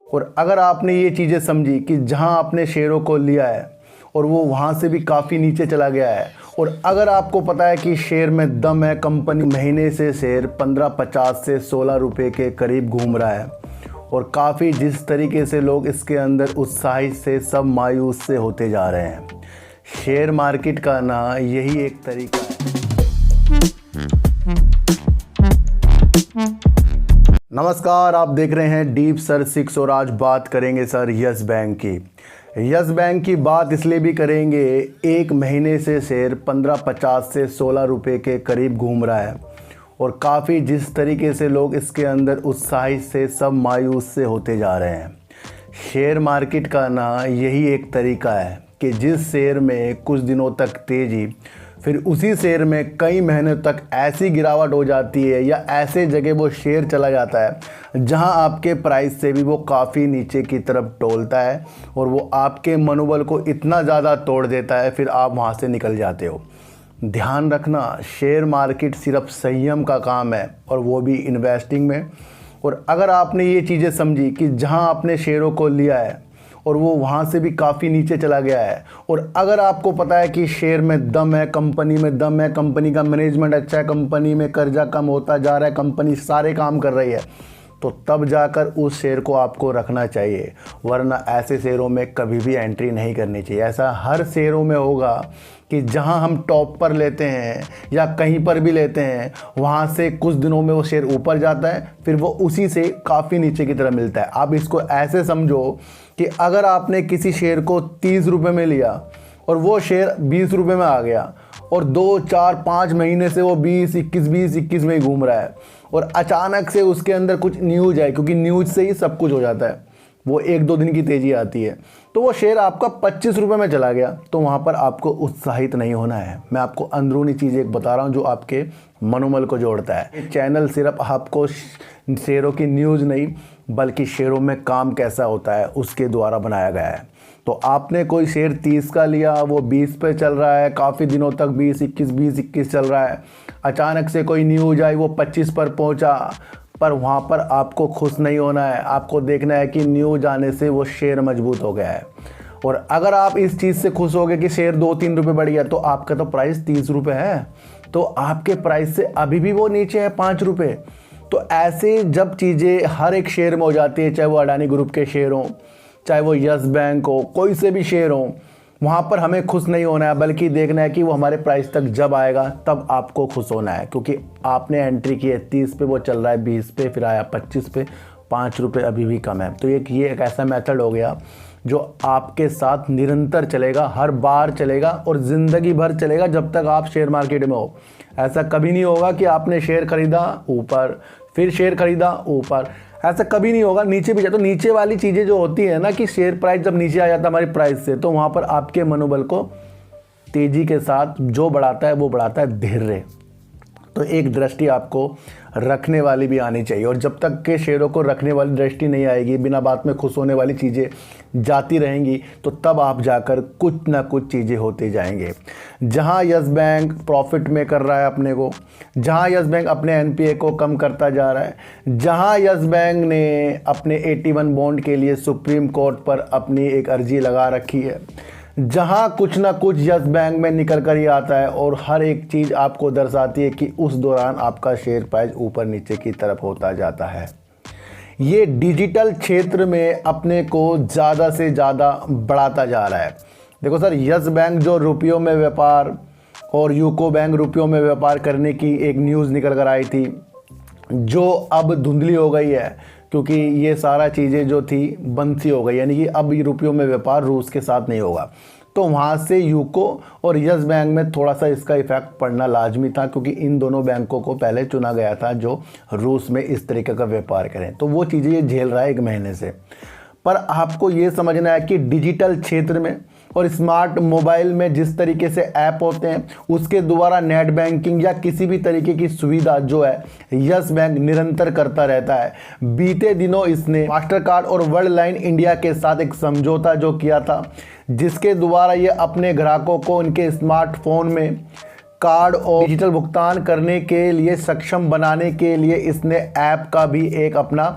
और अगर आपने ये चीज़ें समझी कि जहां आपने शेयरों को लिया है और वो वहां से भी काफ़ी नीचे चला गया है, और अगर आपको पता है कि शेयर में दम है, कंपनी महीने से शेयर 15-50 से 16 रुपए के करीब घूम रहा है, और काफ़ी जिस तरीके से लोग इसके अंदर उत्साहित से सब मायूस से होते जा रहे हैं। शेयर मार्केट का ना यही एक तरीका है। नमस्कार, आप देख रहे हैं डीप सर 6 और आज बात करेंगे सर यस बैंक की। यस बैंक की बात इसलिए भी करेंगे, एक महीने से शेयर 15-50 से 16 रुपए के करीब घूम रहा है, और काफ़ी जिस तरीके से लोग इसके अंदर उत्साहित से सब मायूस से होते जा रहे हैं। शेयर मार्केट का ना यही एक तरीका है कि जिस शेयर में कुछ दिनों तक तेज़ी, फिर उसी शेयर में कई महीनों तक ऐसी गिरावट हो जाती है या ऐसे जगह वो शेयर चला जाता है जहां आपके प्राइस से भी वो काफ़ी नीचे की तरफ टोलता है, और वो आपके मनोबल को इतना ज़्यादा तोड़ देता है, फिर आप वहां से निकल जाते हो। ध्यान रखना, शेयर मार्केट सिर्फ संयम का काम है, और वो भी इन्वेस्टिंग में। और अगर आपने ये चीज़ें समझी कि जहां आपने शेयरों को लिया है और वो वहाँ से भी काफ़ी नीचे चला गया है, और अगर आपको पता है कि शेयर में दम है, कंपनी में दम है, कंपनी का मैनेजमेंट अच्छा है, कंपनी में कर्जा कम होता जा रहा है, कंपनी सारे काम कर रही है, तो तब जाकर उस शेयर को आपको रखना चाहिए। वरना ऐसे शेयरों में कभी भी एंट्री नहीं करनी चाहिए। ऐसा हर शेयरों में होगा कि जहां हम टॉप पर लेते हैं या कहीं पर भी लेते हैं, वहां से कुछ दिनों में वो शेयर ऊपर जाता है, फिर वो उसी से काफ़ी नीचे की तरफ मिलता है। आप इसको ऐसे समझो कि अगर आपने किसी शेयर को 30 रुपये में लिया और वो शेयर 20 रुपये में आ गया, और 2-4-5 महीने से वो 20-21 में ही घूम रहा है, और अचानक से उसके अंदर कुछ न्यूज़ है, क्योंकि न्यूज़ से ही सब कुछ हो जाता है, वो 1-2 दिन की तेज़ी आती है, तो वो शेयर आपका 25 रुपये में चला गया, तो वहाँ पर आपको उत्साहित नहीं होना है। मैं आपको अंदरूनी चीज़ एक बता रहा हूँ जो आपके मनोबल को जोड़ता है। ये चैनल सिर्फ आपको शेयरों की न्यूज़ नहीं, बल्कि शेयरों में काम कैसा होता है उसके द्वारा बनाया गया है। तो आपने कोई शेयर 30 का लिया, वो 20 पे चल रहा है, काफ़ी दिनों तक 20-21 चल रहा है, अचानक से कोई न्यूज़ आई, वो 25 पर पहुंचा, पर वहाँ पर आपको खुश नहीं होना है। आपको देखना है कि न्यूज़ आने से वो शेयर मजबूत हो गया है, और अगर आप इस चीज़ से खुश हो गए कि शेयर 2-3 रुपये बढ़ गया, तो आपका तो प्राइस 30 रुपये है, तो आपके प्राइस से अभी भी वो नीचे है 5 रुपये। तो ऐसे जब चीज़ें हर एक शेयर में हो जाती है, चाहे वो अडानी ग्रुप के शेयर हों, चाहे वो यस बैंक हो, कोई से भी शेयर हो, वहाँ पर हमें खुश नहीं होना है, बल्कि देखना है कि वो हमारे प्राइस तक जब आएगा तब आपको खुश होना है। क्योंकि आपने एंट्री की है 30 पे, वो चल रहा है 20 पे, फिर आया 25 पे, 5 रुपये अभी भी कम है। तो ये एक ऐसा मेथड हो गया जो आपके साथ निरंतर चलेगा, हर बार चलेगा, और ज़िंदगी भर चलेगा जब तक आप शेयर मार्केट में हो। ऐसा कभी नहीं होगा कि आपने शेयर खरीदा ऊपर, फिर शेयर खरीदा ऊपर, ऐसा कभी नहीं होगा। नीचे भी जाए तो नीचे वाली चीज़ें जो होती है ना, कि शेयर प्राइस जब नीचे आ जाता है हमारी प्राइस से, तो वहाँ पर आपके मनोबल को तेज़ी के साथ जो बढ़ाता है वो बढ़ाता है धैर्य। तो एक दृष्टि आपको रखने वाली भी आनी चाहिए, और जब तक के शेयरों को रखने वाली दृष्टि नहीं आएगी, बिना बात में खुश होने वाली चीज़ें जाती रहेंगी, तो तब आप जाकर कुछ ना कुछ चीज़ें होते जाएंगे। जहां यस बैंक प्रॉफिट में कर रहा है अपने को, जहां यस बैंक अपने एनपीए को कम करता जा रहा है, जहां यस बैंक ने अपने 81 बॉन्ड के लिए सुप्रीम कोर्ट पर अपनी एक अर्जी लगा रखी है, जहां कुछ ना कुछ यस बैंक में निकल कर ही आता है, और हर एक चीज़ आपको दर्शाती है कि उस दौरान आपका शेयर प्राइस ऊपर नीचे की तरफ होता जाता है। ये डिजिटल क्षेत्र में अपने को ज़्यादा से ज़्यादा बढ़ाता जा रहा है। देखो सर, यस बैंक जो रुपयों में व्यापार और यूको बैंक रुपयों में व्यापार करने की एक न्यूज़ निकल कर आई थी, जो अब धुंधली हो गई है, क्योंकि ये सारा चीज़ें जो थी बंद सी हो गई, यानी कि अब रुपयों में व्यापार रूस के साथ नहीं होगा। तो वहाँ से यूको और यस बैंक में थोड़ा सा इसका इफेक्ट पड़ना लाजमी था, क्योंकि इन दोनों बैंकों को पहले चुना गया था जो रूस में इस तरीके का व्यापार करें। तो वो चीज़ें ये झेल रहा है 1 महीने से। पर आपको ये समझना है कि डिजिटल क्षेत्र में और स्मार्ट मोबाइल में जिस तरीके से ऐप होते हैं, उसके द्वारा नेट बैंकिंग या किसी भी तरीके की सुविधा जो है यस बैंक निरंतर करता रहता है। बीते दिनों इसने मास्टर कार्ड और वर्ल्ड लाइन इंडिया के साथ एक समझौता जो किया था, जिसके द्वारा ये अपने ग्राहकों को उनके स्मार्टफोन में कार्ड और डिजिटल भुगतान करने के लिए सक्षम बनाने के लिए इसने ऐप का भी एक अपना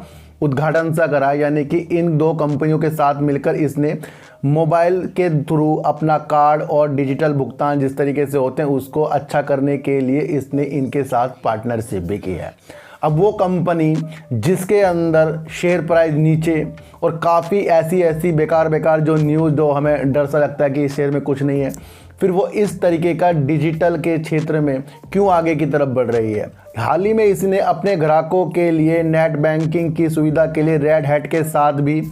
उद्घाटन सा करा, यानी कि इन दो कंपनियों के साथ मिलकर इसने मोबाइल के थ्रू अपना कार्ड और डिजिटल भुगतान जिस तरीके से होते हैं उसको अच्छा करने के लिए इसने इनके साथ पार्टनरशिप भी की है। अब वो कंपनी जिसके अंदर शेयर प्राइस नीचे और काफ़ी ऐसी बेकार जो न्यूज़ जो हमें डर सा लगता है कि इस शेयर में कुछ नहीं है, फिर वो इस तरीके का डिजिटल के क्षेत्र में क्यों आगे की तरफ बढ़ रही है। हाल ही में इसने अपने ग्राहकों के लिए नेट बैंकिंग की सुविधा के लिए रेड हैट के साथ भी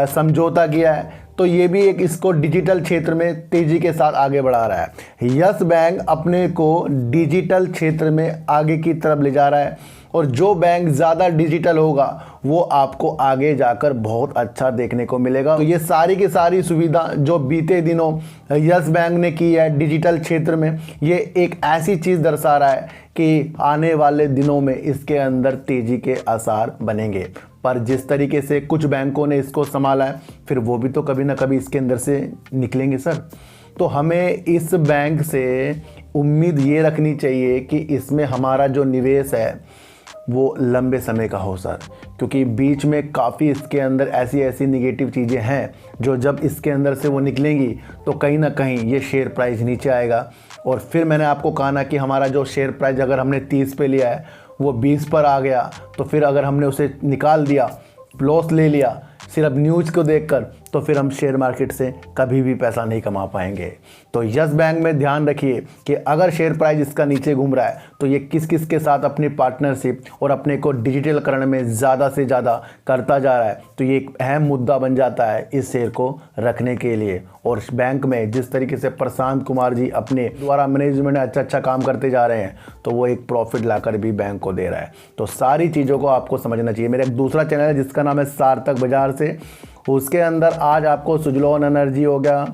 समझौता किया है, तो ये भी एक इसको डिजिटल क्षेत्र में तेज़ी के साथ आगे बढ़ा रहा है। यस बैंक अपने को डिजिटल क्षेत्र में आगे की तरफ ले जा रहा है और जो बैंक ज़्यादा डिजिटल होगा वो आपको आगे जाकर बहुत अच्छा देखने को मिलेगा। तो ये सारी की सारी सुविधा जो बीते दिनों यस बैंक ने की है डिजिटल क्षेत्र में, ये एक ऐसी चीज़ दर्शा रहा है कि आने वाले दिनों में इसके अंदर तेज़ी के आसार बनेंगे। पर जिस तरीके से कुछ बैंकों ने इसको संभाला है, फिर वो भी तो कभी ना कभी इसके अंदर से निकलेंगे सर। तो हमें इस बैंक से उम्मीद ये रखनी चाहिए कि इसमें हमारा जो निवेश है वो लंबे समय का हो सर, क्योंकि बीच में काफ़ी इसके अंदर ऐसी निगेटिव चीज़ें हैं जो जब इसके अंदर से वो निकलेंगी तो कहीं ना कहीं ये शेयर प्राइस नीचे आएगा। और फिर मैंने आपको कहा ना कि हमारा जो शेयर प्राइस अगर हमने 30 पे लिया है वो 20 पर आ गया, तो फिर अगर हमने उसे निकाल दिया, लॉस ले लिया सिर्फ न्यूज़ को देखकर, तो फिर हम शेयर मार्केट से कभी भी पैसा नहीं कमा पाएंगे। तो यस बैंक में ध्यान रखिए कि अगर शेयर प्राइस इसका नीचे घूम रहा है तो ये किस किस के साथ अपनी पार्टनरशिप और अपने को डिजिटल करने में ज़्यादा से ज़्यादा करता जा रहा है, तो ये एक अहम मुद्दा बन जाता है इस शेयर को रखने के लिए। और बैंक में जिस तरीके से प्रशांत कुमार जी अपने द्वारा मैनेजमेंट अच्छा काम करते जा रहे हैं, तो वो एक प्रॉफिट लाकर भी बैंक को दे रहा है। तो सारी चीज़ों को आपको समझना चाहिए। मेरा एक दूसरा चैनल है जिसका नाम है सार्थक बाजार से, उसके अंदर आज आपको सुजलॉन एनर्जी हो गया,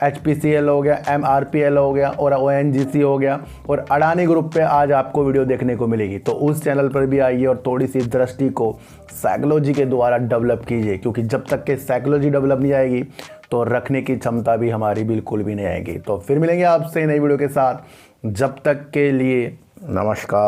HPCL हो गया, MRPL हो गया और ONGC हो गया और अडानी ग्रुप पे आज आपको वीडियो देखने को मिलेगी। तो उस चैनल पर भी आइए और थोड़ी सी दृष्टि को साइकोलॉजी के द्वारा डेवलप कीजिए, क्योंकि जब तक के साइकोलॉजी डेवलप नहीं आएगी तो रखने की क्षमता भी हमारी बिल्कुल भी नहीं आएगी। तो फिर मिलेंगे आपसे नई वीडियो के साथ, जब तक के लिए नमस्कार।